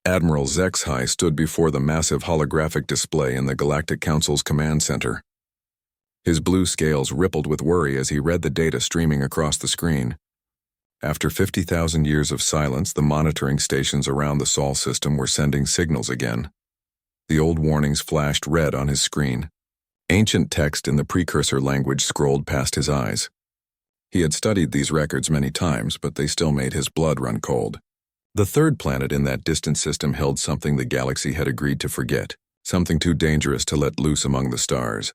Admiral HFY stood before the massive holographic display in the Galactic Council's command center. His blue scales rippled with worry as he read the data streaming across the screen. After 50,000 years of silence, the monitoring stations around the Sol system were sending signals again. The old warnings flashed red on his screen. Ancient text in the precursor language scrolled past his eyes. He had studied these records many times, but they still made his blood run cold. The third planet in that distant system held something the galaxy had agreed to forget, something too dangerous to let loose among the stars.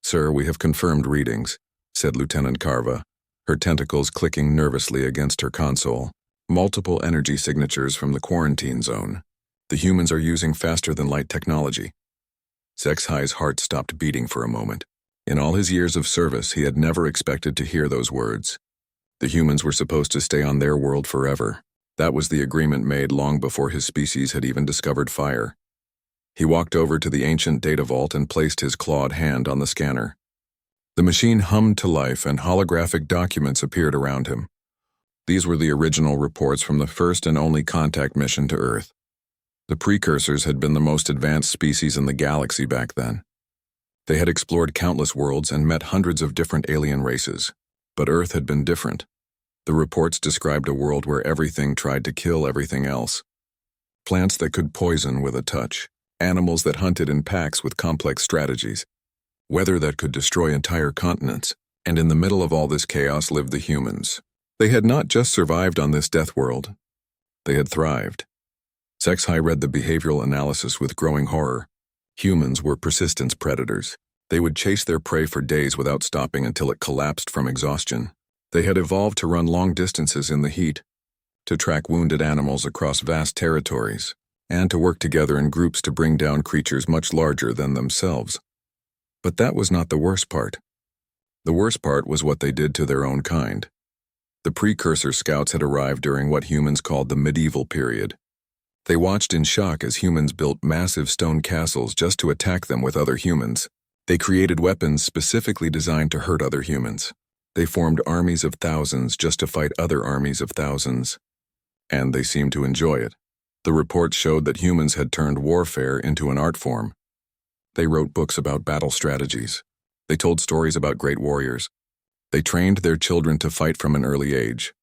"Sir, we have confirmed readings," said Lieutenant Carva, her tentacles clicking nervously against her console. "Multiple energy signatures from the quarantine zone. The humans are using faster-than-light technology." HFY's heart stopped beating for a moment. In all his years of service, he had never expected to hear those words. The humans were supposed to stay on their world forever. That was the agreement made long before his species had even discovered fire. He walked over to the ancient data vault and placed his clawed hand on the scanner. The machine hummed to life and holographic documents appeared around him. These were the original reports from the first and only contact mission to Earth. The precursors had been the most advanced species in the galaxy back then. They had explored countless worlds and met hundreds of different alien races. But Earth had been different. The reports described a world where everything tried to kill everything else. Plants that could poison with a touch. Animals that hunted in packs with complex strategies. Weather that could destroy entire continents. And in the middle of all this chaos lived the humans. They had not just survived on this death world. They had thrived. HFY read the behavioral analysis with growing horror. Humans were persistence predators. They would chase their prey for days without stopping until it collapsed from exhaustion. They had evolved to run long distances in the heat, to track wounded animals across vast territories, and to work together in groups to bring down creatures much larger than themselves. But that was not the worst part. The worst part was what they did to their own kind. The precursor scouts had arrived during what humans called the medieval period. They watched in shock as humans built massive stone castles just to attack them with other humans. They created weapons specifically designed to hurt other humans. They formed armies of thousands just to fight other armies of thousands. And they seemed to enjoy it. The reports showed that humans had turned warfare into an art form. They wrote books about battle strategies. They told stories about great warriors. They trained their children to fight from an early age.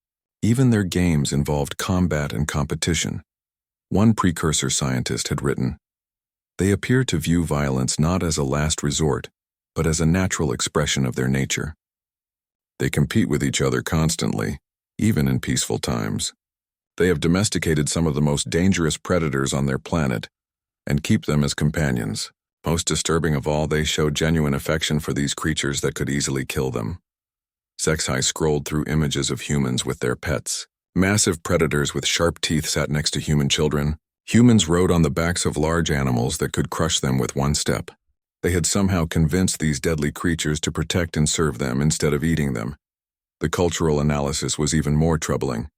Even their games involved combat and competition. One precursor scientist had written, "They appear to view violence not as a last resort, but as a natural expression of their nature. They compete with each other constantly, even in peaceful times. They have domesticated some of the most dangerous predators on their planet and keep them as companions. Most disturbing of all, they show genuine affection for these creatures that could easily kill them." HFY scrolled through images of humans with their pets. Massive predators with sharp teeth sat next to human children. Humans rode on the backs of large animals that could crush them with one step. They had somehow convinced these deadly creatures to protect and serve them instead of eating them. The cultural analysis was even more troubling.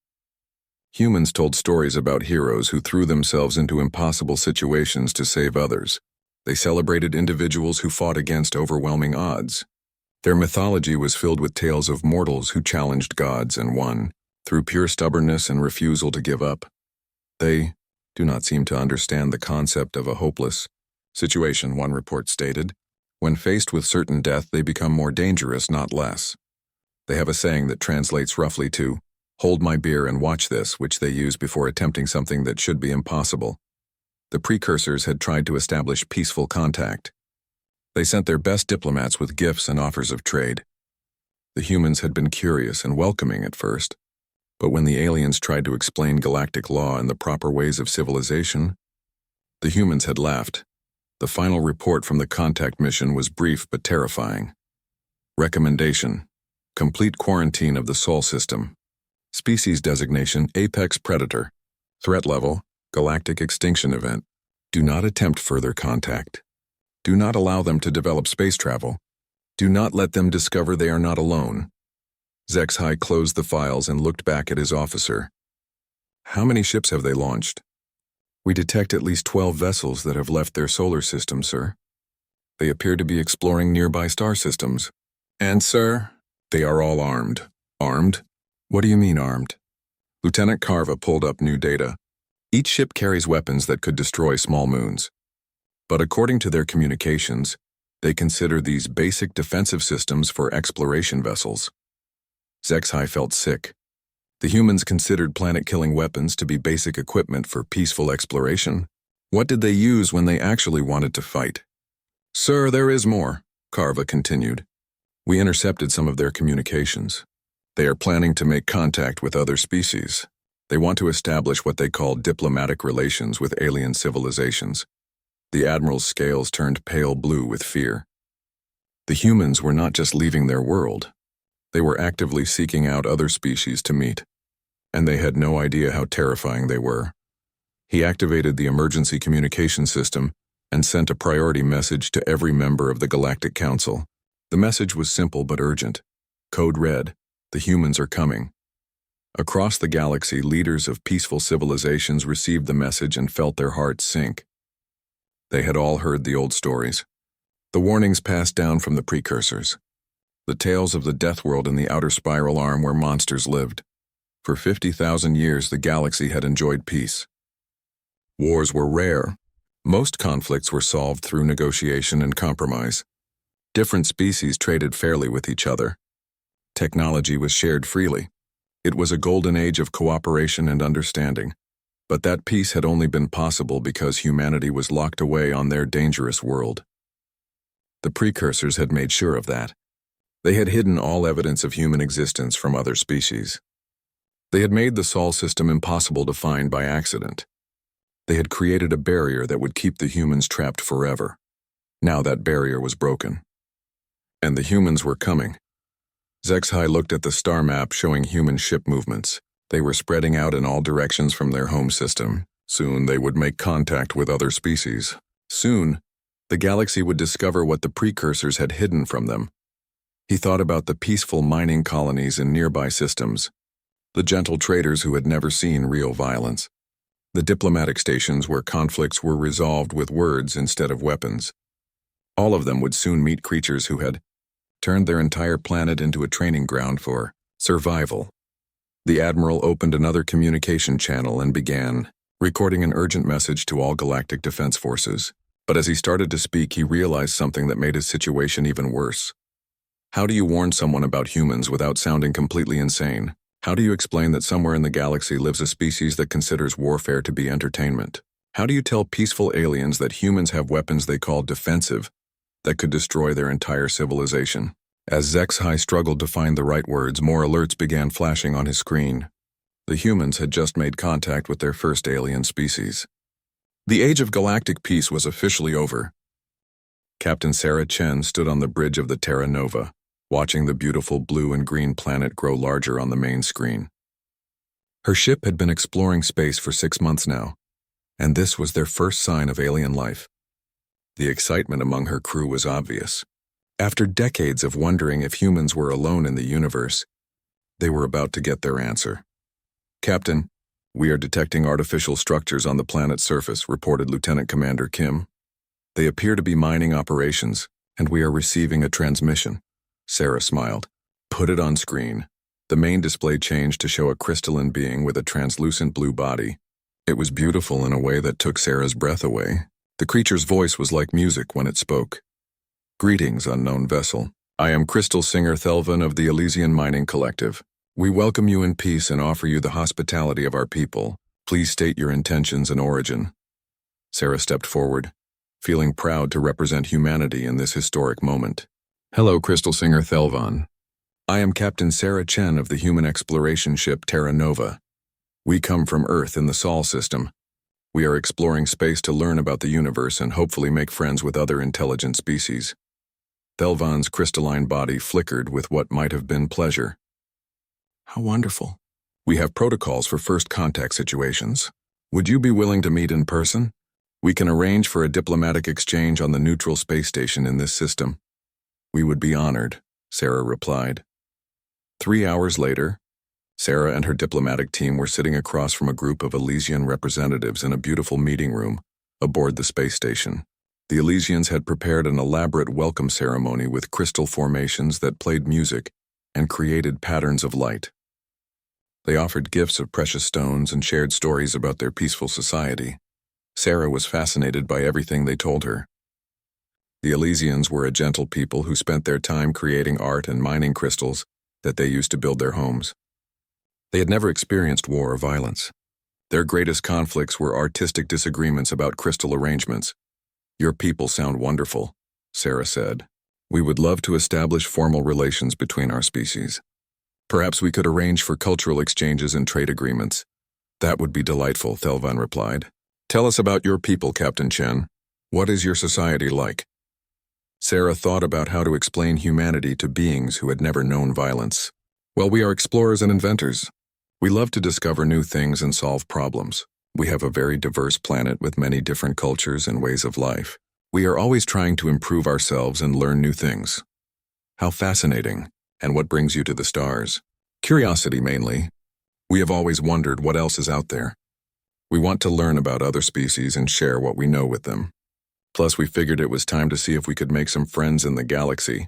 Humans told stories about heroes who threw themselves into impossible situations to save others. They celebrated individuals who fought against overwhelming odds. Their mythology was filled with tales of mortals who challenged gods and won, through pure stubbornness and refusal to give up. They do not seem to understand the concept of a hopeless situation, one report stated. When faced with certain death, they become more dangerous, not less. They have a saying that translates roughly to, "Hold my beer and watch this," which they use before attempting something that should be impossible. The precursors had tried to establish peaceful contact. They sent their best diplomats with gifts and offers of trade. The humans had been curious and welcoming at first. But when the aliens tried to explain galactic law and the proper ways of civilization, the humans had laughed. The final report from the contact mission was brief but terrifying. Recommendation: complete quarantine of the Sol system. Species designation: Apex Predator. Threat level: Galactic extinction event. Do not attempt further contact. Do not allow them to develop space travel. Do not let them discover they are not alone. HFY closed the files and looked back at his officer. "How many ships have they launched?" "We detect at least 12 vessels that have left their solar system, sir. They appear to be exploring nearby star systems." "And, sir?" "They are all armed." "Armed? What do you mean armed?" Lieutenant Carva pulled up new data. Each ship carries weapons that could destroy small moons. But according to their communications, they consider these basic defensive systems for exploration vessels. Zexhai felt sick. The humans considered planet-killing weapons to be basic equipment for peaceful exploration. What did they use when they actually wanted to fight? Sir, there is more, Carva continued. We intercepted some of their communications. They are planning to make contact with other species. They want to establish what they call diplomatic relations with alien civilizations. The Admiral's scales turned pale blue with fear. The humans were not just leaving their world. They were actively seeking out other species to meet. And they had no idea how terrifying they were. He activated the emergency communication system and sent a priority message to every member of the Galactic Council. The message was simple but urgent. Code red, the humans are coming. Across the galaxy, leaders of peaceful civilizations received the message and felt their hearts sink. They had all heard the old stories. The warnings passed down from the precursors. The tales of the Death World and the Outer Spiral Arm where monsters lived. For 50,000 years, the galaxy had enjoyed peace. Wars were rare. Most conflicts were solved through negotiation and compromise. Different species traded fairly with each other. Technology was shared freely. It was a golden age of cooperation and understanding. But that peace had only been possible because humanity was locked away on their dangerous world. The precursors had made sure of that. They had hidden all evidence of human existence from other species. They had made the Sol system impossible to find by accident. They had created a barrier that would keep the humans trapped forever. Now that barrier was broken. And the humans were coming. Zexhai looked at the star map showing human ship movements. They were spreading out in all directions from their home system. Soon they would make contact with other species. Soon, the galaxy would discover what the precursors had hidden from them. He thought about the peaceful mining colonies in nearby systems, the gentle traders who had never seen real violence, the diplomatic stations where conflicts were resolved with words instead of weapons. All of them would soon meet creatures who had turned their entire planet into a training ground for survival. The Admiral opened another communication channel and began recording an urgent message to all galactic defense forces. But as he started to speak, he realized something that made his situation even worse. How do you warn someone about humans without sounding completely insane? How do you explain that somewhere in the galaxy lives a species that considers warfare to be entertainment? How do you tell peaceful aliens that humans have weapons they call defensive that could destroy their entire civilization? As Zexhai struggled to find the right words, more alerts began flashing on his screen. The humans had just made contact with their first alien species. The age of galactic peace was officially over. Captain Sarah Chen stood on the bridge of the Terra Nova, watching the beautiful blue and green planet grow larger on the main screen. Her ship had been exploring space for 6 months now, and this was their first sign of alien life. The excitement among her crew was obvious. After decades of wondering if humans were alone in the universe, they were about to get their answer. Captain, we are detecting artificial structures on the planet's surface, reported Lieutenant Commander Kim. They appear to be mining operations, and we are receiving a transmission. Sarah smiled. Put it on screen. The main display changed to show a crystalline being with a translucent blue body. It was beautiful in a way that took Sarah's breath away. The creature's voice was like music when it spoke. Greetings, unknown vessel. I am Crystal Singer Thelvan of the Elysian Mining Collective. We welcome you in peace and offer you the hospitality of our people. Please state your intentions and origin. Sarah stepped forward, feeling proud to represent humanity in this historic moment. Hello, Crystal Singer Thelvan. I am Captain Sarah Chen of the human exploration ship Terra Nova. We come from Earth in the Sol system. We are exploring space to learn about the universe and hopefully make friends with other intelligent species. Thelvan's crystalline body flickered with what might have been pleasure. How wonderful. We have protocols for first contact situations. Would you be willing to meet in person? We can arrange for a diplomatic exchange on the neutral space station in this system. We would be honored, Sarah replied. 3 hours later, Sarah and her diplomatic team were sitting across from a group of Elysian representatives in a beautiful meeting room aboard the space station. The Elysians had prepared an elaborate welcome ceremony with crystal formations that played music and created patterns of light. They offered gifts of precious stones and shared stories about their peaceful society. Sarah was fascinated by everything they told her. The Elysians were a gentle people who spent their time creating art and mining crystals that they used to build their homes. They had never experienced war or violence. Their greatest conflicts were artistic disagreements about crystal arrangements. "Your people sound wonderful," Sarah said. "We would love to establish formal relations between our species. Perhaps we could arrange for cultural exchanges and trade agreements." "That would be delightful," Thelvan replied. "Tell us about your people, Captain Chen. What is your society like?" Sarah thought about how to explain humanity to beings who had never known violence. "Well, we are explorers and inventors. We love to discover new things and solve problems. We have a very diverse planet with many different cultures and ways of life. We are always trying to improve ourselves and learn new things." "How fascinating. And what brings you to the stars?" "Curiosity, mainly. We have always wondered what else is out there. We want to learn about other species and share what we know with them. Plus, we figured it was time to see if we could make some friends in the galaxy."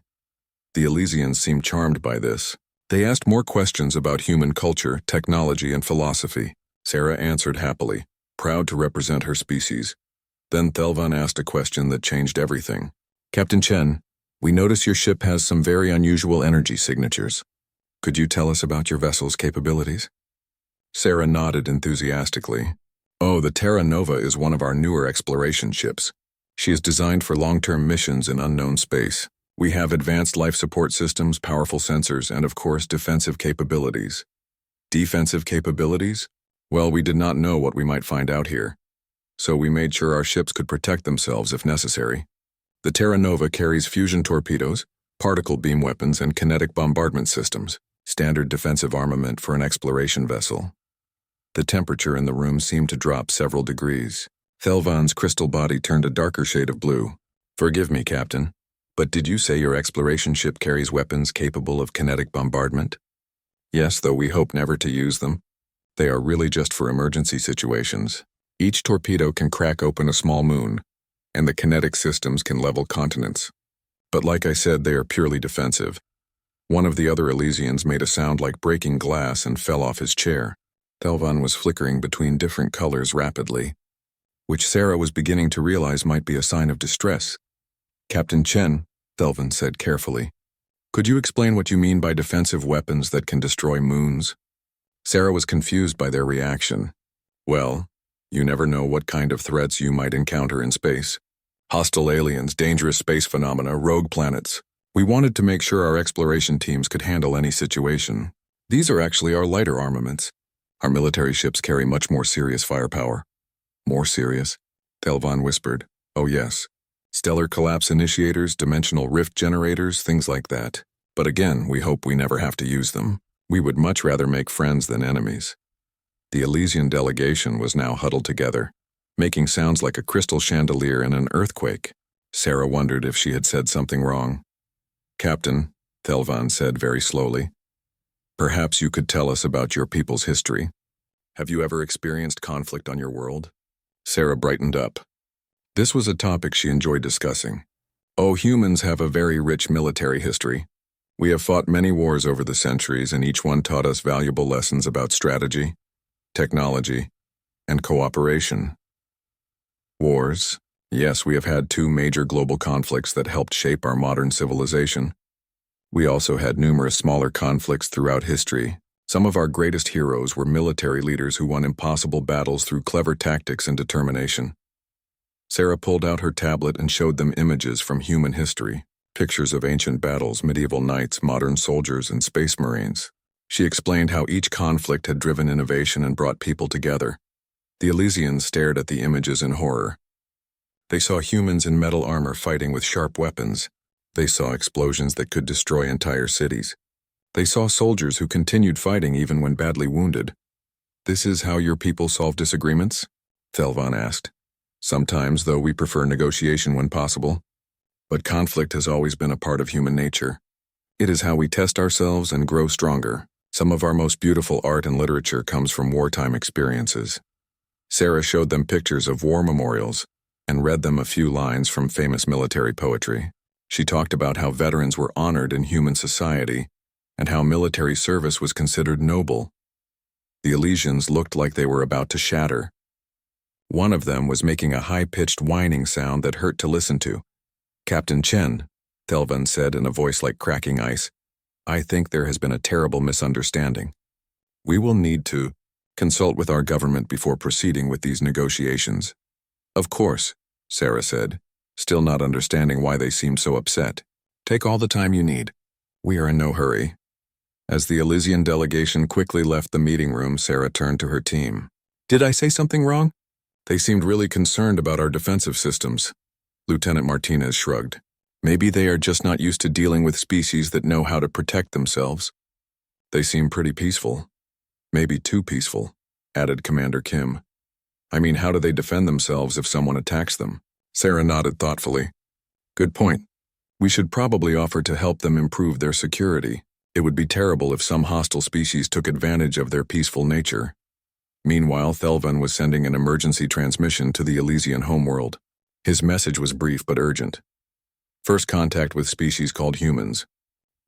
The Elysians seemed charmed by this. They asked more questions about human culture, technology, and philosophy. Sarah answered happily, proud to represent her species. Then Thelvan asked a question that changed everything. "Captain Chen, we notice your ship has some very unusual energy signatures. Could you tell us about your vessel's capabilities?" Sarah nodded enthusiastically. "Oh, the Terra Nova is one of our newer exploration ships. She is designed for long-term missions in unknown space. We have advanced life support systems, powerful sensors, and of course, defensive capabilities." "Defensive capabilities?" "Well, we did not know what we might find out here, so we made sure our ships could protect themselves if necessary. The Terra Nova carries fusion torpedoes, particle beam weapons, and kinetic bombardment systems, standard defensive armament for an exploration vessel." The temperature in the room seemed to drop several degrees. Thelvan's crystal body turned a darker shade of blue. "Forgive me, Captain, but did you say your exploration ship carries weapons capable of kinetic bombardment?" "Yes, though we hope never to use them. They are really just for emergency situations. Each torpedo can crack open a small moon, and the kinetic systems can level continents. But like I said, they are purely defensive." One of the other Elysians made a sound like breaking glass and fell off his chair. Thelvan was flickering between different colors rapidly, which Sarah was beginning to realize might be a sign of distress. "Captain Chen," Thelvan said carefully, "could you explain what you mean by defensive weapons that can destroy moons?" Sarah was confused by their reaction. "Well, you never know what kind of threats you might encounter in space. Hostile aliens, dangerous space phenomena, rogue planets. We wanted to make sure our exploration teams could handle any situation. These are actually our lighter armaments. Our military ships carry much more serious firepower." "More serious?" Thelvan whispered. "Oh yes. Stellar collapse initiators, dimensional rift generators, things like that. But again, we hope we never have to use them. We would much rather make friends than enemies." The Elysian delegation was now huddled together, making sounds like a crystal chandelier in an earthquake. Sarah wondered if she had said something wrong. "Captain," Thelvan said very slowly, "perhaps you could tell us about your people's history. Have you ever experienced conflict on your world?" Sarah brightened up. This was a topic she enjoyed discussing. "Oh, humans have a very rich military history. We have fought many wars over the centuries, and each one taught us valuable lessons about strategy, technology, and cooperation." "Wars? Yes, we have had 2 major global conflicts that helped shape our modern civilization. We also had numerous smaller conflicts throughout history. Some of our greatest heroes were military leaders who won impossible battles through clever tactics and determination." Sarah pulled out her tablet and showed them images from human history, pictures of ancient battles, medieval knights, modern soldiers, and space marines. She explained how each conflict had driven innovation and brought people together. The Elysians stared at the images in horror. They saw humans in metal armor fighting with sharp weapons. They saw explosions that could destroy entire cities. They saw soldiers who continued fighting even when badly wounded. "This is how your people solve disagreements?" Thelvan asked. "Sometimes, though we prefer negotiation when possible. But conflict has always been a part of human nature. It is how we test ourselves and grow stronger. Some of our most beautiful art and literature comes from wartime experiences." Sarah showed them pictures of war memorials and read them a few lines from famous military poetry. She talked about how veterans were honored in human society and how military service was considered noble. The Elysians looked like they were about to shatter. One of them was making a high-pitched whining sound that hurt to listen to. "Captain Chen," Thelvan said in a voice like cracking ice, "I think there has been a terrible misunderstanding. We will need to consult with our government before proceeding with these negotiations." "Of course," Sarah said, still not understanding why they seemed so upset. "Take all the time you need. We are in no hurry." As the Elysian delegation quickly left the meeting room, Sarah turned to her team. "Did I say something wrong?" "They seemed really concerned about our defensive systems." Lieutenant Martinez shrugged. "Maybe they are just not used to dealing with species that know how to protect themselves." "They seem pretty peaceful. Maybe too peaceful," added Commander Kim. "I mean, how do they defend themselves if someone attacks them?" Sarah nodded thoughtfully. "Good point. We should probably offer to help them improve their security. It would be terrible if some hostile species took advantage of their peaceful nature." Meanwhile, Thelvan was sending an emergency transmission to the Elysian homeworld. His message was brief but urgent. "First contact with species called humans.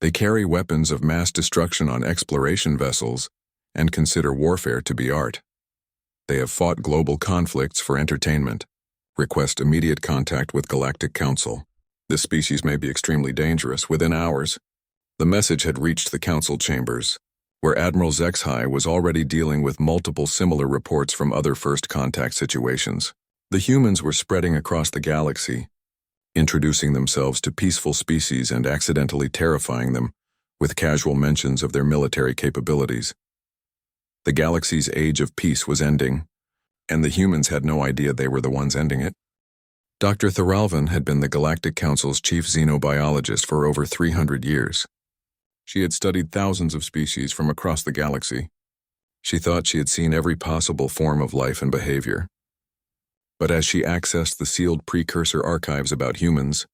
They carry weapons of mass destruction on exploration vessels and consider warfare to be art. They have fought global conflicts for entertainment. Request immediate contact with Galactic Council. This species may be extremely dangerous within hours." The message had reached the council chambers, where Admiral Zexhai was already dealing with multiple similar reports from other first contact situations. The humans were spreading across the galaxy, introducing themselves to peaceful species and accidentally terrifying them with casual mentions of their military capabilities. The galaxy's age of peace was ending, and the humans had no idea they were the ones ending it. Dr. Thoralvan had been the Galactic Council's chief xenobiologist for over 300 years. She had studied thousands of species from across the galaxy. She thought she had seen every possible form of life and behavior. But as she accessed the sealed precursor archives about humans,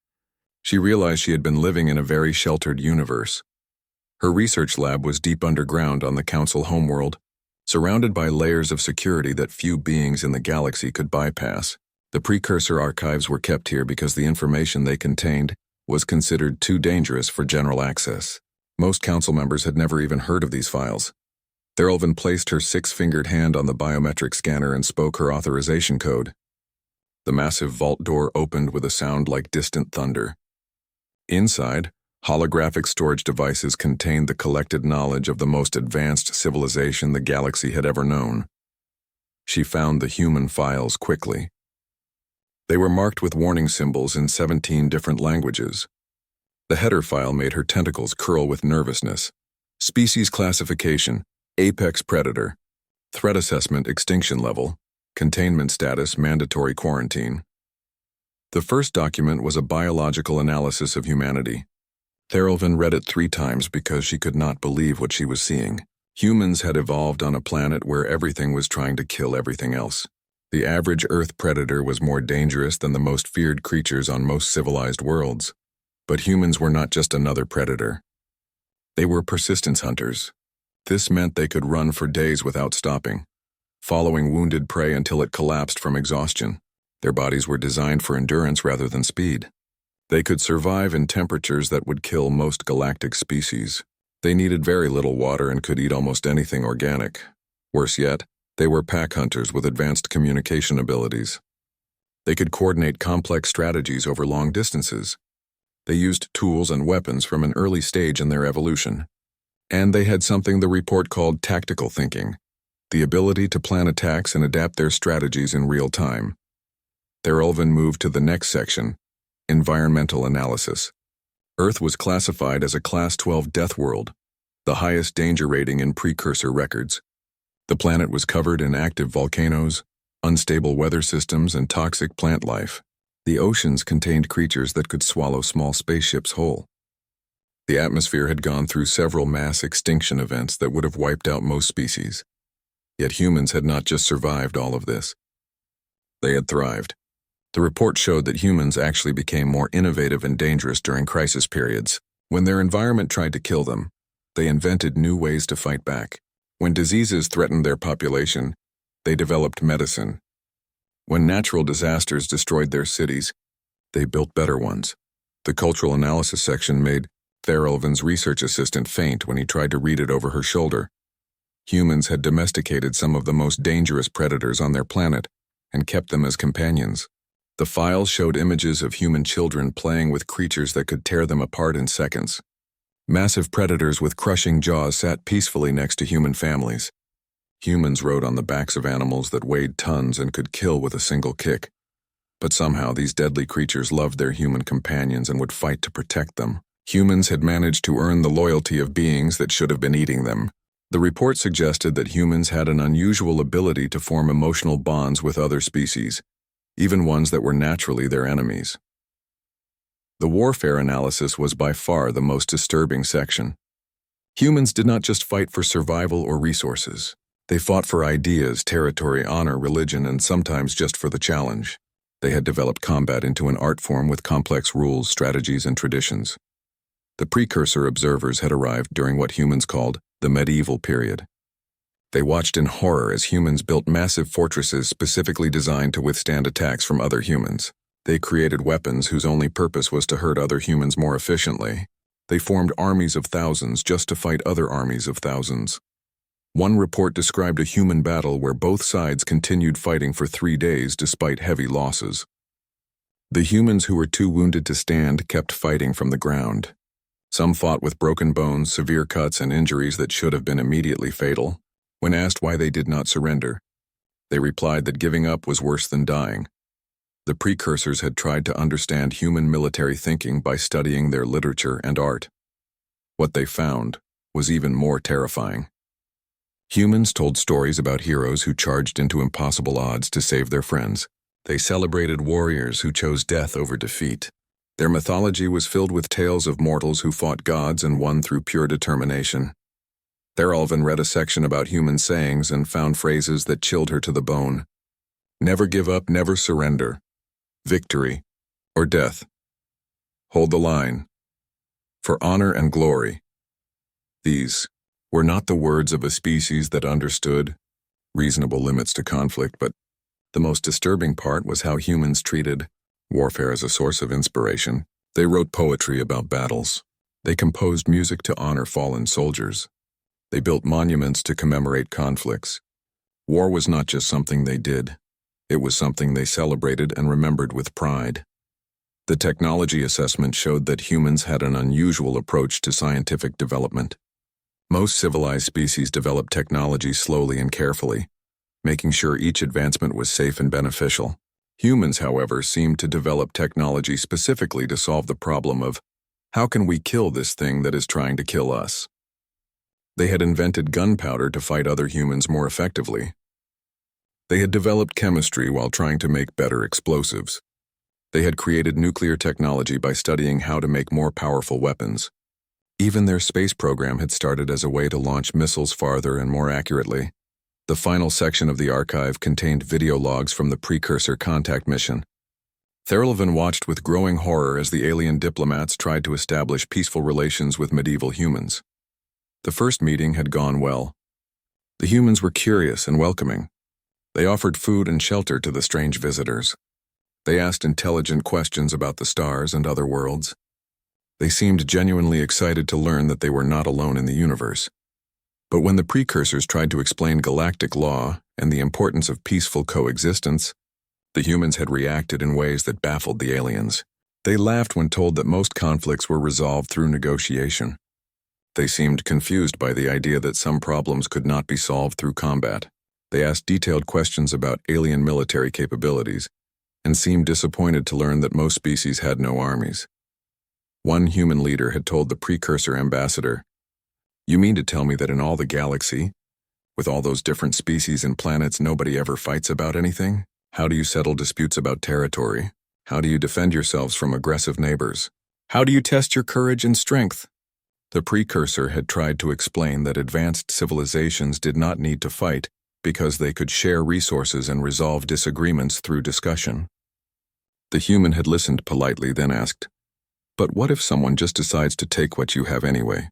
she realized she had been living in a very sheltered universe. Her research lab was deep underground on the Council homeworld, surrounded by layers of security that few beings in the galaxy could bypass. The precursor archives were kept here because the information they contained was considered too dangerous for general access. Most council members had never even heard of these files. Thelvan placed her six-fingered hand on the biometric scanner and spoke her authorization code. The massive vault door opened with a sound like distant thunder. Inside, holographic storage devices contained the collected knowledge of the most advanced civilization the galaxy had ever known. She found the human files quickly. They were marked with warning symbols in 17 different languages. The header file made her tentacles curl with nervousness. Species classification, apex predator. Threat assessment, extinction level. Containment status, mandatory quarantine. The first document was a biological analysis of humanity. Thelvan read it 3 times because she could not believe what she was seeing. Humans had evolved on a planet where everything was trying to kill everything else. The average Earth predator was more dangerous than the most feared creatures on most civilized worlds. But humans were not just another predator. They were persistence hunters. This meant they could run for days without stopping, following wounded prey until it collapsed from exhaustion. Their bodies were designed for endurance rather than speed. They could survive in temperatures that would kill most galactic species. They needed very little water and could eat almost anything organic. Worse yet, they were pack hunters with advanced communication abilities. They could coordinate complex strategies over long distances. They used tools and weapons from an early stage in their evolution. And they had something the report called tactical thinking, the ability to plan attacks and adapt their strategies in real time. Thelvan moved to the next section, environmental analysis. Earth was classified as a Class 12 death world, the highest danger rating in precursor records. The planet was covered in active volcanoes, unstable weather systems, and toxic plant life. The oceans contained creatures that could swallow small spaceships whole. The atmosphere had gone through several mass extinction events that would have wiped out most species. Yet humans had not just survived all of this. They had thrived. The report showed that humans actually became more innovative and dangerous during crisis periods. When their environment tried to kill them, they invented new ways to fight back. When diseases threatened their population, they developed medicine. When natural disasters destroyed their cities, they built better ones. The cultural analysis section made Thelvan's research assistant faint when he tried to read it over her shoulder. Humans had domesticated some of the most dangerous predators on their planet and kept them as companions. The files showed images of human children playing with creatures that could tear them apart in seconds. Massive predators with crushing jaws sat peacefully next to human families. Humans rode on the backs of animals that weighed tons and could kill with a single kick. But somehow these deadly creatures loved their human companions and would fight to protect them. Humans had managed to earn the loyalty of beings that should have been eating them. The report suggested that humans had an unusual ability to form emotional bonds with other species, even ones that were naturally their enemies. The warfare analysis was by far the most disturbing section. Humans did not just fight for survival or resources. They fought for ideas, territory, honor, religion, and sometimes just for the challenge. They had developed combat into an art form with complex rules, strategies, and traditions. The precursor observers had arrived during what humans called the medieval period. They watched in horror as humans built massive fortresses specifically designed to withstand attacks from other humans. They created weapons whose only purpose was to hurt other humans more efficiently. They formed armies of thousands just to fight other armies of thousands. One report described a human battle where both sides continued fighting for 3 days despite heavy losses. The humans who were too wounded to stand kept fighting from the ground. Some fought with broken bones, severe cuts, and injuries that should have been immediately fatal. When asked why they did not surrender, they replied that giving up was worse than dying. The precursors had tried to understand human military thinking by studying their literature and art. What they found was even more terrifying. Humans told stories about heroes who charged into impossible odds to save their friends. They celebrated warriors who chose death over defeat. Their mythology was filled with tales of mortals who fought gods and won through pure determination. Thorolven read a section about human sayings and found phrases that chilled her to the bone. Never give up, never surrender. Victory or death. Hold the line. For honor and glory. These were not the words of a species that understood reasonable limits to conflict, but the most disturbing part was how humans treated warfare as a source of inspiration. They wrote poetry about battles. They composed music to honor fallen soldiers. They built monuments to commemorate conflicts. War was not just something they did. It was something they celebrated and remembered with pride. The technology assessment showed that humans had an unusual approach to scientific development. Most civilized species developed technology slowly and carefully, making sure each advancement was safe and beneficial. Humans, however, seemed to develop technology specifically to solve the problem of, how can we kill this thing that is trying to kill us? They had invented gunpowder to fight other humans more effectively. They had developed chemistry while trying to make better explosives. They had created nuclear technology by studying how to make more powerful weapons. Even their space program had started as a way to launch missiles farther and more accurately. The final section of the archive contained video logs from the precursor contact mission. Thorolven watched with growing horror as the alien diplomats tried to establish peaceful relations with medieval humans. The first meeting had gone well. The humans were curious and welcoming. They offered food and shelter to the strange visitors. They asked intelligent questions about the stars and other worlds. They seemed genuinely excited to learn that they were not alone in the universe. But when the precursors tried to explain galactic law and the importance of peaceful coexistence, the humans had reacted in ways that baffled the aliens. They laughed when told that most conflicts were resolved through negotiation. They seemed confused by the idea that some problems could not be solved through combat. They asked detailed questions about alien military capabilities and seemed disappointed to learn that most species had no armies. One human leader had told the precursor ambassador, "You mean to tell me that in all the galaxy, with all those different species and planets, nobody ever fights about anything? How do you settle disputes about territory? How do you defend yourselves from aggressive neighbors? How do you test your courage and strength?" The precursor had tried to explain that advanced civilizations did not need to fight because they could share resources and resolve disagreements through discussion. The human had listened politely, then asked, "But what if someone just decides to take what you have anyway?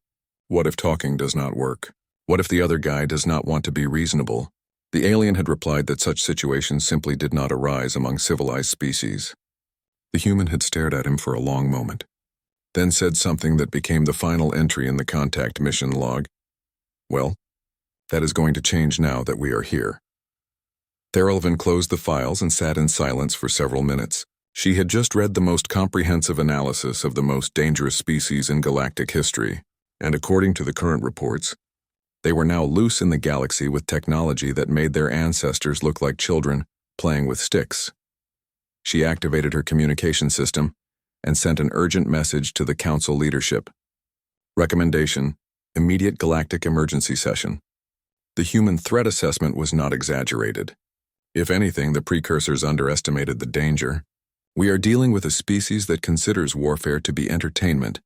What if talking does not work? What if the other guy does not want to be reasonable?" The alien had replied that such situations simply did not arise among civilized species. The human had stared at him for a long moment, then said something that became the final entry in the contact mission log. "Well, That is going to change now that we are here. Therelvin closed the files and sat in silence for several minutes. She had just read the most comprehensive analysis of the most dangerous species in galactic history, and according to the current reports, they were now loose in the galaxy with technology that made their ancestors look like children playing with sticks. She activated her communication system and sent an urgent message to the Council leadership. Recommendation: immediate galactic emergency session. The human threat assessment was not exaggerated. If anything, the precursors underestimated the danger. We are dealing with a species that considers warfare to be entertainment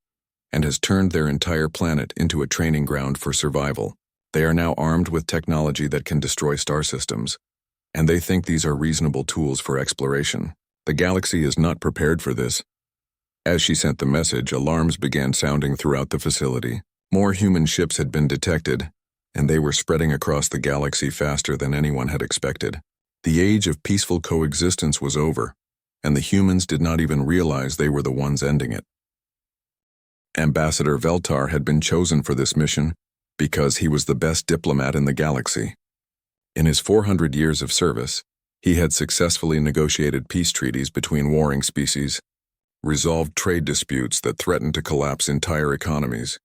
and has turned their entire planet into a training ground for survival. They are now armed with technology that can destroy star systems, and they think these are reasonable tools for exploration. The galaxy is not prepared for this. As she sent the message, alarms began sounding throughout the facility. More human ships had been detected, and they were spreading across the galaxy faster than anyone had expected. The age of peaceful coexistence was over, and the humans did not even realize they were the ones ending it. Ambassador Veltar had been chosen for this mission because he was the best diplomat in the galaxy. In his 400 years of service, he had successfully negotiated peace treaties between warring species, resolved trade disputes that threatened to collapse entire economies,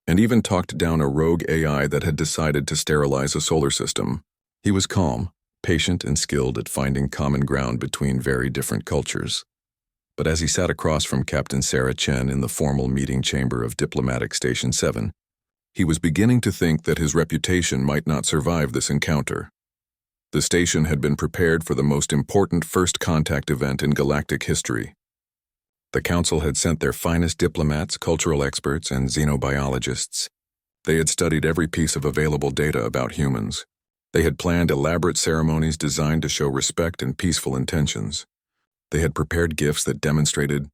and even talked down a rogue AI that had decided to sterilize a solar system. He was calm, patient, and skilled at finding common ground between very different cultures. But as he sat across from Captain Sarah Chen in the formal meeting chamber of Diplomatic Station 7, he was beginning to think that his reputation might not survive this encounter. The station had been prepared for the most important first contact event in galactic history. The Council had sent their finest diplomats, cultural experts, and xenobiologists. They had studied every piece of available data about humans. They had planned elaborate ceremonies designed to show respect and peaceful intentions. They had prepared gifts that demonstrated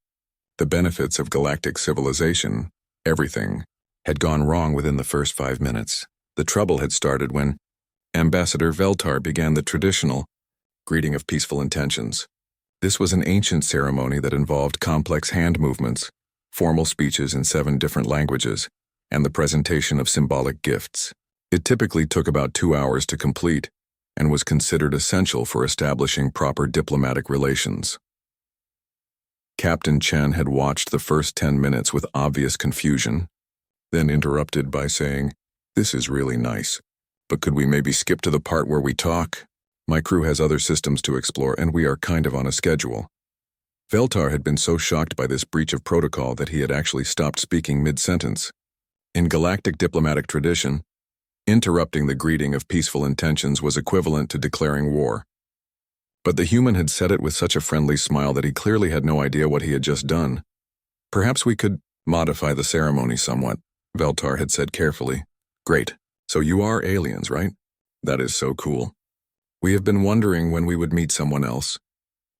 the benefits of galactic civilization. Everything had gone wrong within the first 5 minutes. The trouble had started when Ambassador Veltar began the traditional greeting of peaceful intentions. This was an ancient ceremony that involved complex hand movements, formal speeches in 7 different languages, and the presentation of symbolic gifts. It typically took about 2 hours to complete and was considered essential for establishing proper diplomatic relations. Captain Chen had watched the first 10 minutes with obvious confusion, then interrupted by saying, "This is really nice, but could we maybe skip to the part where we talk? My crew has other systems to explore and we are kind of on a schedule." Veltar had been so shocked by this breach of protocol that he had actually stopped speaking mid-sentence. In galactic diplomatic tradition, interrupting the greeting of peaceful intentions was equivalent to declaring war. But the human had said it with such a friendly smile that he clearly had no idea what he had just done. "Perhaps we could modify the ceremony somewhat," Veltar had said carefully. "Great. So you are aliens, right? That is so cool. We have been wondering when we would meet someone else.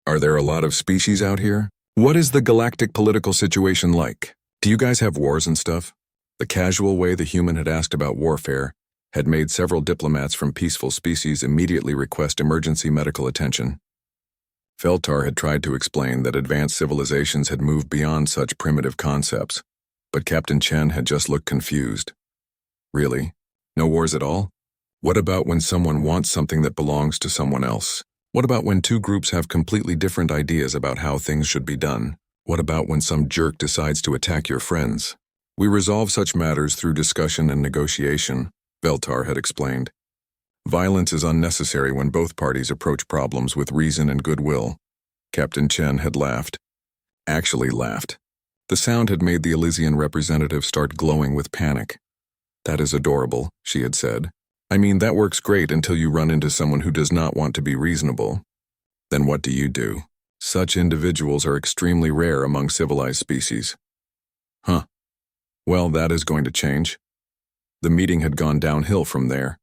Are there a lot of species out here? What is the galactic political situation like? Do you guys have wars and stuff?" The casual way the human had asked about warfare had made several diplomats from peaceful species immediately request emergency medical attention. Veltar had tried to explain that advanced civilizations had moved beyond such primitive concepts, but Captain Chen had just looked confused. "Really? No wars at all? What about when someone wants something that belongs to someone else? What about when 2 groups have completely different ideas about how things should be done? What about when some jerk decides to attack your friends? We resolve such matters through discussion and negotiation," Veltar had explained. "Violence is unnecessary when both parties approach problems with reason and goodwill." Captain Chen had laughed. Actually laughed. The sound had made the Elysian representative start glowing with panic. "That is adorable," she had said. "I mean, that works great until you run into someone who does not want to be reasonable. Then what do you do? Such individuals are extremely rare among civilized species." "Huh. Well, that is going to change." The meeting had gone downhill from there.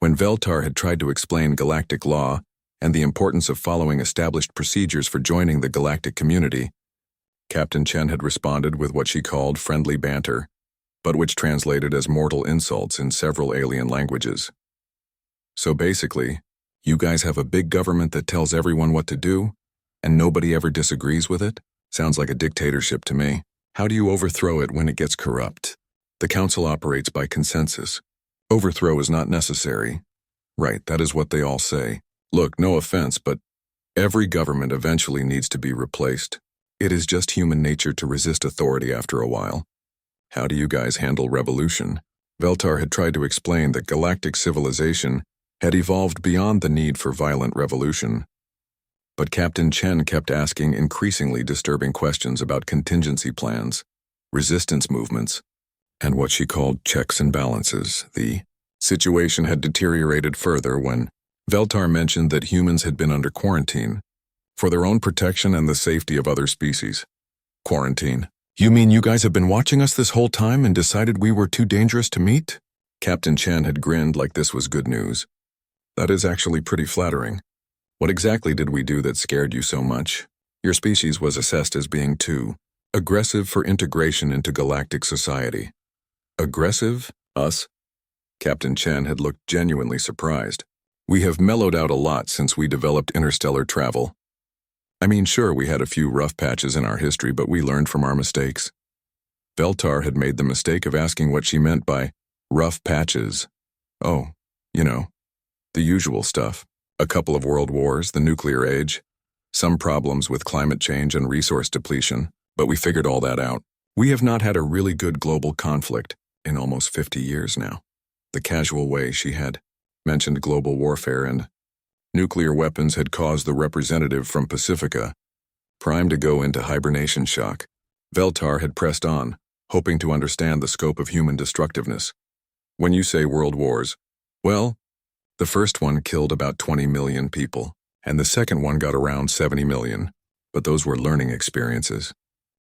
When Veltar had tried to explain galactic law and the importance of following established procedures for joining the galactic community, Captain Chen had responded with what she called friendly banter, but which translated as mortal insults in several alien languages. "So basically, you guys have a big government that tells everyone what to do, and nobody ever disagrees with it? Sounds like a dictatorship to me. How do you overthrow it when it gets corrupt? The Council operates by consensus. Overthrow is not necessary. Right, that is what they all say. Look, no offense, but every government eventually needs to be replaced. It is just human nature to resist authority after a while. How do you guys handle revolution? Veltar had tried to explain that galactic civilization had evolved beyond the need for violent revolution. But Captain Chen kept asking increasingly disturbing questions about contingency plans, resistance movements, and what she called checks and balances. The situation had deteriorated further when Veltar mentioned that humans had been under quarantine for their own protection and the safety of other species. Quarantine? You mean you guys have been watching us this whole time and decided we were too dangerous to meet? Captain Chen had grinned like this was good news. That is actually pretty flattering. What exactly did we do that scared you so much? Your species was assessed as being too aggressive for integration into galactic society. Aggressive? Us? Captain Chen had looked genuinely surprised. We have mellowed out a lot since we developed interstellar travel. I mean, sure, we had a few rough patches in our history, but we learned from our mistakes. Veltar had made the mistake of asking what she meant by rough patches. Oh, you know, the usual stuff. A couple of world wars, the nuclear age, some problems with climate change and resource depletion, but we figured all that out. We have not had a really good global conflict in almost 50 years now. The casual way she had mentioned global warfare and nuclear weapons had caused the representative from Pacifica, primed to go into hibernation shock. Veltar had pressed on, hoping to understand the scope of human destructiveness. When you say world wars, well, the first one killed about 20 million people, and the second one got around 70 million, but those were learning experiences.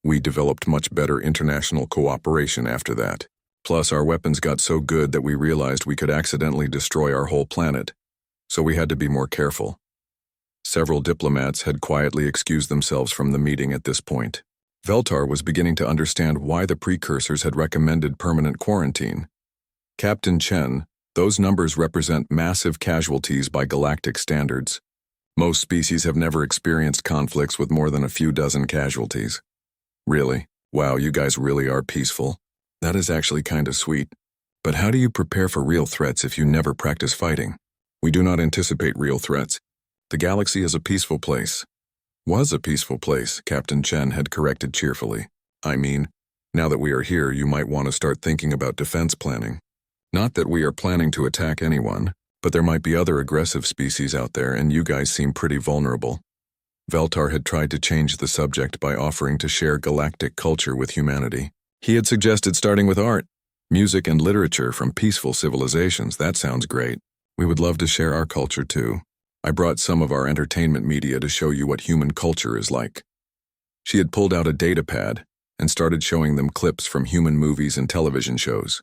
We developed much better international cooperation after that. Plus, our weapons got so good that we realized we could accidentally destroy our whole planet, so we had to be more careful. Several diplomats had quietly excused themselves from the meeting at this point. Veltar was beginning to understand why the precursors had recommended permanent quarantine. Captain Chen, those numbers represent massive casualties by galactic standards. Most species have never experienced conflicts with more than a few dozen casualties. Really? Wow, you guys really are peaceful. That is actually kind of sweet. But how do you prepare for real threats if you never practice fighting? We do not anticipate real threats. The galaxy is a peaceful place. Was a peaceful place, Captain Chen had corrected cheerfully. I mean, now that we are here, you might want to start thinking about defense planning. Not that we are planning to attack anyone, but there might be other aggressive species out there and you guys seem pretty vulnerable. Veltar had tried to change the subject by offering to share galactic culture with humanity. He had suggested starting with art, music, and literature from peaceful civilizations. That sounds great. We would love to share our culture too. I brought some of our entertainment media to show you what human culture is like. She had pulled out a data pad and started showing them clips from human movies and television shows.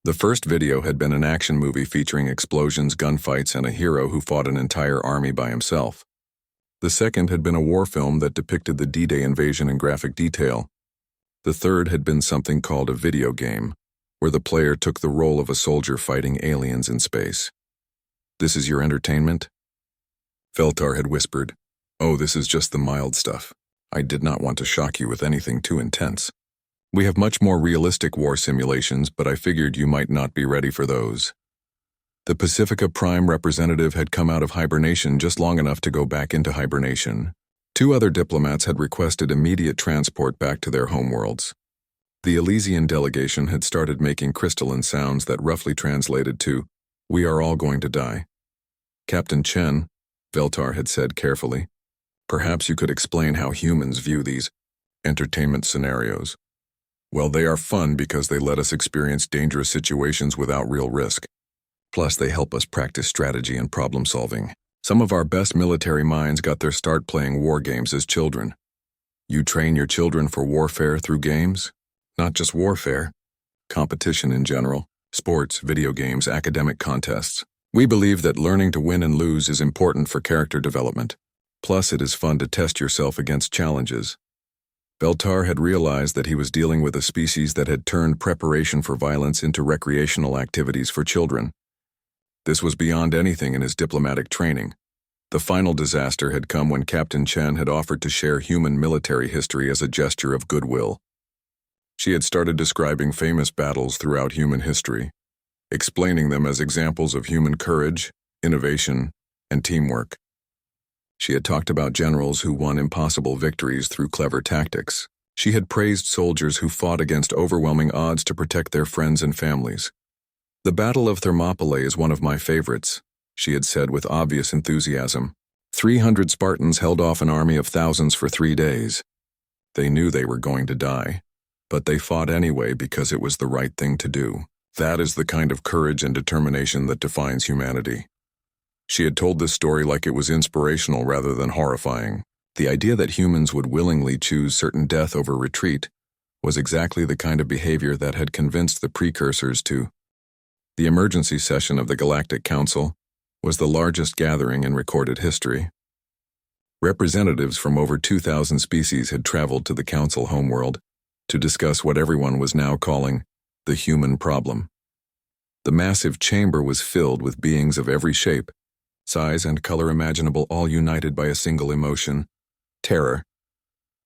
The first video had been an action movie featuring explosions, gunfights, and a hero who fought an entire army by himself. The second had been a war film that depicted the D-Day invasion in graphic detail. The third had been something called a video game, where the player took the role of a soldier fighting aliens in space. This is your entertainment? Veltar had whispered, Oh, this is just the mild stuff. I did not want to shock you with anything too intense. We have much more realistic war simulations, but I figured you might not be ready for those. The Pacifica Prime representative had come out of hibernation just long enough to go back into hibernation. 2 other diplomats had requested immediate transport back to their homeworlds. The Elysian delegation had started making crystalline sounds that roughly translated to, We are all going to die. Captain Chen, Veltar had said carefully, perhaps you could explain how humans view these entertainment scenarios. Well, they are fun because they let us experience dangerous situations without real risk. Plus, they help us practice strategy and problem solving. Some of our best military minds got their start playing war games as children. You train your children for warfare through games? Not just warfare. Competition in general. Sports, video games, academic contests. We believe that learning to win and lose is important for character development. Plus, it is fun to test yourself against challenges. Veltar had realized that he was dealing with a species that had turned preparation for violence into recreational activities for children. This was beyond anything in his diplomatic training. The final disaster had come when Captain Chen had offered to share human military history as a gesture of goodwill. She had started describing famous battles throughout human history. explaining them as examples of human courage, innovation, and teamwork. She had talked about generals who won impossible victories through clever tactics. She had praised soldiers who fought against overwhelming odds to protect their friends and families. "The Battle of Thermopylae is one of my favorites," she had said with obvious enthusiasm. 300 Spartans held off an army of thousands for 3 days. They knew they were going to die, but they fought anyway because it was the right thing to do. That is the kind of courage and determination that defines humanity. She had told this story like it was inspirational rather than horrifying. The idea that humans would willingly choose certain death over retreat was exactly the kind of behavior that had convinced the precursors to. The emergency session of the Galactic Council was the largest gathering in recorded history. Representatives from over 2,000 species had traveled to the Council homeworld to discuss what everyone was now calling the human problem. The massive chamber was filled with beings of every shape, size, and color imaginable, all united by a single emotion: terror.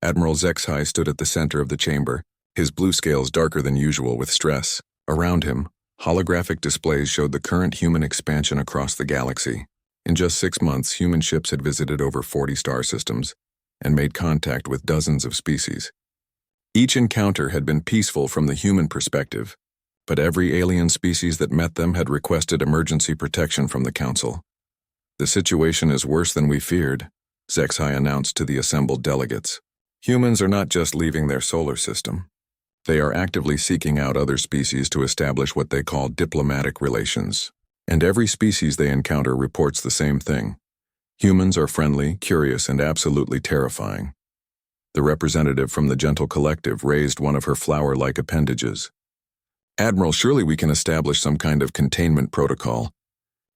Admiral Zexhai stood at the center of the chamber, his blue scales darker than usual with stress. Around him, holographic displays showed the current human expansion across the galaxy. In just 6 months, human ships had visited over 40 star systems and made contact with dozens of species. Each encounter had been peaceful from the human perspective, but every alien species that met them had requested emergency protection from the Council. "The situation is worse than we feared," Zexhai announced to the assembled delegates. "Humans are not just leaving their solar system. They are actively seeking out other species to establish what they call diplomatic relations. And every species they encounter reports the same thing. Humans are friendly, curious, and absolutely terrifying." The representative from the Gentle Collective raised one of her flower-like appendages. "Admiral, surely we can establish some kind of containment protocol.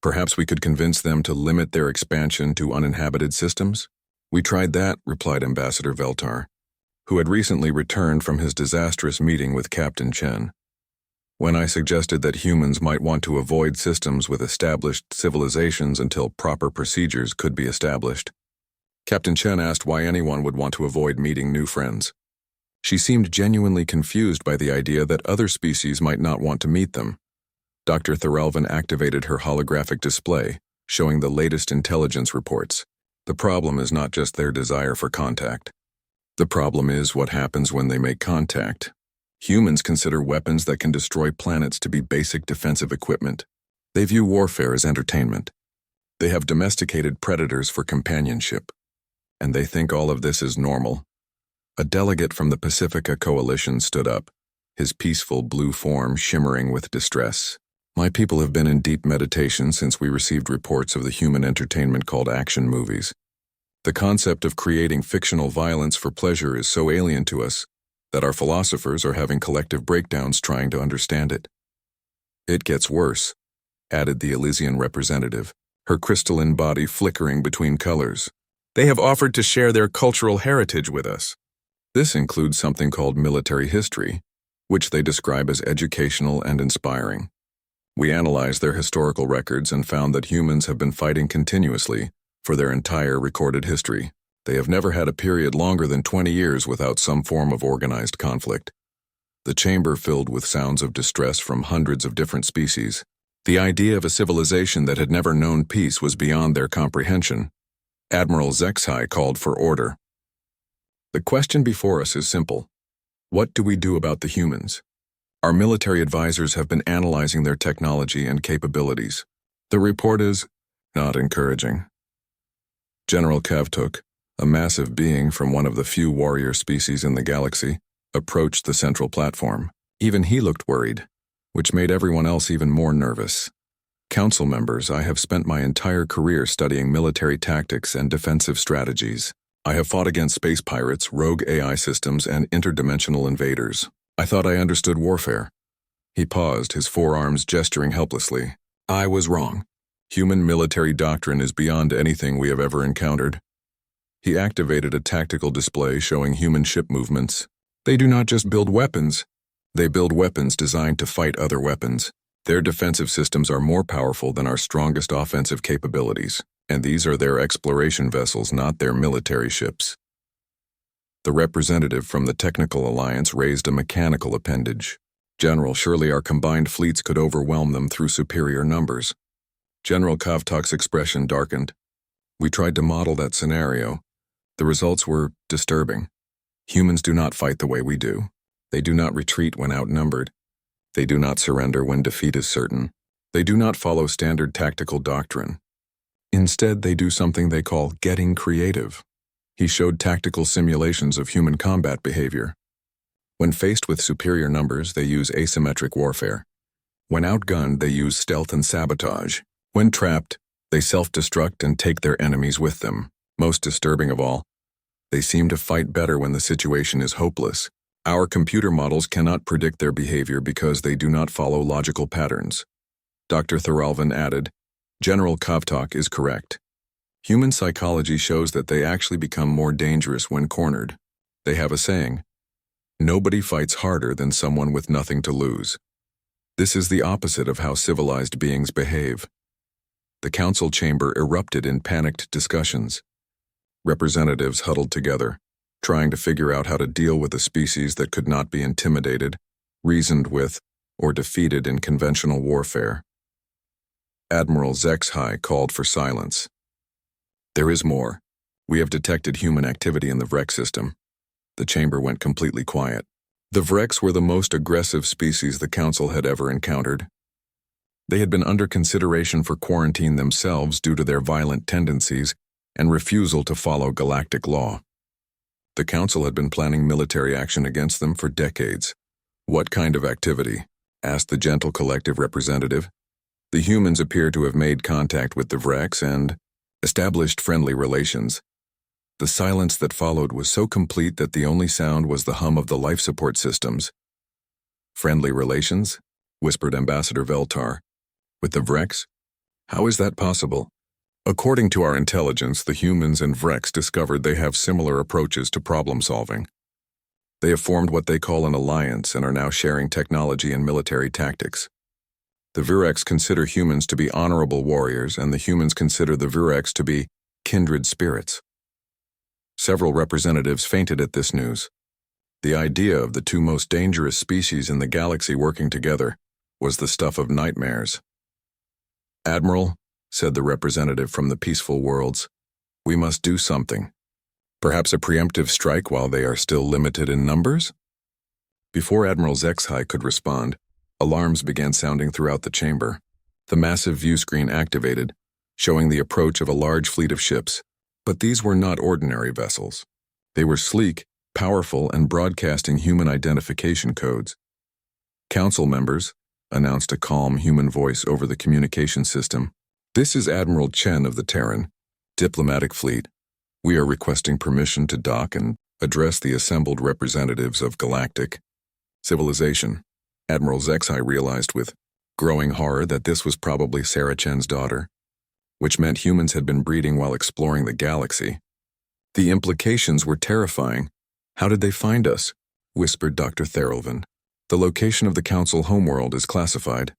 Perhaps we could convince them to limit their expansion to uninhabited systems?" "We tried that," replied Ambassador Veltar, who had recently returned from his disastrous meeting with Captain Chen. "When I suggested that humans might want to avoid systems with established civilizations until proper procedures could be established, Captain Chen asked why anyone would want to avoid meeting new friends. She seemed genuinely confused by the idea that other species might not want to meet them. Dr. Thorelvan activated her holographic display, showing the latest intelligence reports. The problem is not just their desire for contact. The problem is what happens when they make contact. Humans consider weapons that can destroy planets to be basic defensive equipment. They view warfare as entertainment. They have domesticated predators for companionship. And they think all of this is normal." A delegate from the Pacifica Coalition stood up, his peaceful blue form shimmering with distress. "My people have been in deep meditation since we received reports of the human entertainment called action movies. The concept of creating fictional violence for pleasure is so alien to us that our philosophers are having collective breakdowns trying to understand it." "It gets worse," added the Elysian representative, her crystalline body flickering between colors. "They have offered to share their cultural heritage with us. This includes something called military history, which they describe as educational and inspiring. We analyzed their historical records and found that humans have been fighting continuously for their entire recorded history. They have never had a period longer than 20 years without some form of organized conflict." The chamber filled with sounds of distress from hundreds of different species. The idea of a civilization that had never known peace was beyond their comprehension. Admiral Zexhai called for order. "The question before us is simple. What do we do about the humans? Our military advisors have been analyzing their technology and capabilities. The report is not encouraging." General Kavtuk, a massive being from one of the few warrior species in the galaxy, approached the central platform. Even he looked worried, which made everyone else even more nervous. "Council members, I have spent my entire career studying military tactics and defensive strategies. I have fought against space pirates, rogue AI systems, and interdimensional invaders. I thought I understood warfare." He paused, his forearms gesturing helplessly. "I was wrong. Human military doctrine is beyond anything we have ever encountered." He activated a tactical display showing human ship movements. "They do not just build weapons. They build weapons designed to fight other weapons. Their defensive systems are more powerful than our strongest offensive capabilities, and these are their exploration vessels, not their military ships." The representative from the Technical Alliance raised a mechanical appendage. General, surely our combined fleets could overwhelm them through superior numbers. General Kovtuk's expression darkened. We tried to model that scenario. The results were disturbing. Humans do not fight the way we do. They do not retreat when outnumbered. They do not surrender when defeat is certain. They do not follow standard tactical doctrine. Instead, they do something they call getting creative. He showed tactical simulations of human combat behavior. When faced with superior numbers, they use asymmetric warfare. When outgunned, they use stealth and sabotage. When trapped, they self-destruct and take their enemies with them. Most disturbing of all, they seem to fight better when the situation is hopeless. Our computer models cannot predict their behavior because they do not follow logical patterns. Dr. Thoralvin added, General Kovtuk is correct. Human psychology shows that they actually become more dangerous when cornered. They have a saying, nobody fights harder than someone with nothing to lose. This is the opposite of how civilized beings behave. The council chamber erupted in panicked discussions. Representatives huddled together, trying to figure out how to deal with a species that could not be intimidated, reasoned with, or defeated in conventional warfare. Admiral Zexhai called for silence. There is more. We have detected human activity in the Vrek system. The chamber went completely quiet. The Vreks were the most aggressive species the Council had ever encountered. They had been under consideration for quarantine themselves due to their violent tendencies and refusal to follow galactic law. The Council had been planning military action against them for decades. What kind of activity? Asked the gentle collective representative. The humans appear to have made contact with the Vreks and established friendly relations. The silence that followed was so complete that the only sound was the hum of the life support systems. Friendly relations? Whispered Ambassador Veltar. With the Vreks? How is that possible? According to our intelligence, the humans and Vreks discovered they have similar approaches to problem solving. They have formed what they call an alliance and are now sharing technology and military tactics. The Vreks consider humans to be honorable warriors, and the humans consider the Vreks to be kindred spirits. Several representatives fainted at this news. The idea of the two most dangerous species in the galaxy working together was the stuff of nightmares. Admiral, said the representative from the peaceful worlds, we must do something. Perhaps a preemptive strike while they are still limited in numbers? Before Admiral Zexhai could respond, alarms began sounding throughout the chamber. The massive view screen activated, showing the approach of a large fleet of ships. But these were not ordinary vessels. They were sleek, powerful, and broadcasting human identification codes. Council members, announced a calm human voice over the communication system. This is Admiral Chen of the Terran, diplomatic fleet. We are requesting permission to dock and address the assembled representatives of galactic civilization. Admiral Zexhai realized with growing horror that this was probably Sarah Chen's daughter, which meant humans had been breeding while exploring the galaxy. The implications were terrifying. How did they find us? Whispered Dr. Thoralvin. The location of the Council homeworld is classified.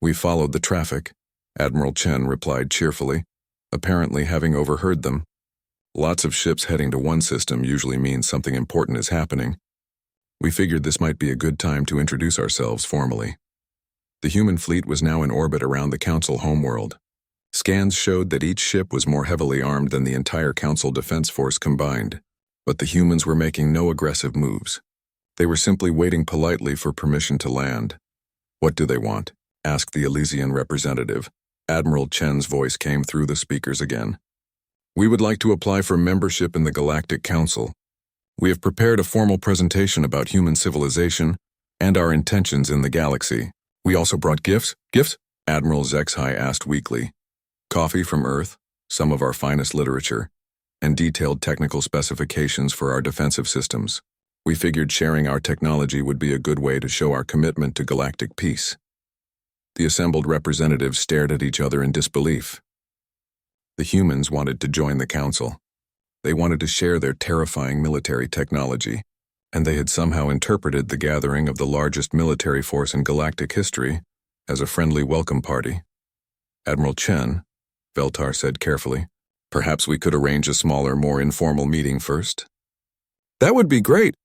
We followed the traffic, Admiral Chen replied cheerfully, apparently having overheard them. Lots of ships heading to one system usually means something important is happening. We figured this might be a good time to introduce ourselves formally. The human fleet was now in orbit around the Council homeworld. Scans showed that each ship was more heavily armed than the entire Council Defense Force combined, but the humans were making no aggressive moves. They were simply waiting politely for permission to land. What do they want? Asked the Elysian representative. Admiral Chen's voice came through the speakers again. We would like to apply for membership in the Galactic Council. We have prepared a formal presentation about human civilization and our intentions in the galaxy. We also brought gifts? Gifts? Admiral Zexhai asked weakly. Coffee from Earth, some of our finest literature, and detailed technical specifications for our defensive systems. We figured sharing our technology would be a good way to show our commitment to galactic peace. The assembled representatives stared at each other in disbelief. The humans wanted to join the council. They wanted to share their terrifying military technology, and they had somehow interpreted the gathering of the largest military force in galactic history as a friendly welcome party. Admiral Chen, Veltar said carefully, perhaps we could arrange a smaller, more informal meeting first? That would be great.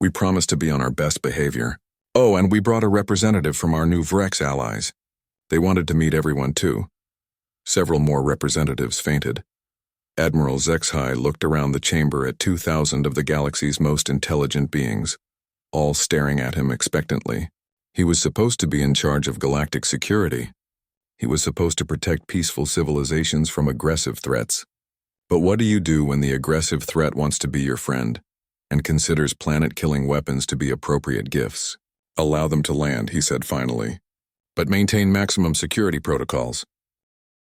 We promise to be on our best behavior. Oh, and we brought a representative from our new Vrex allies. They wanted to meet everyone too. Several more representatives fainted. Admiral Zexhai looked around the chamber at 2,000 of the galaxy's most intelligent beings, all staring at him expectantly. He was supposed to be in charge of galactic security. He was supposed to protect peaceful civilizations from aggressive threats. But what do you do when the aggressive threat wants to be your friend and considers planet-killing weapons to be appropriate gifts? Allow them to land, he said finally. But maintain maximum security protocols.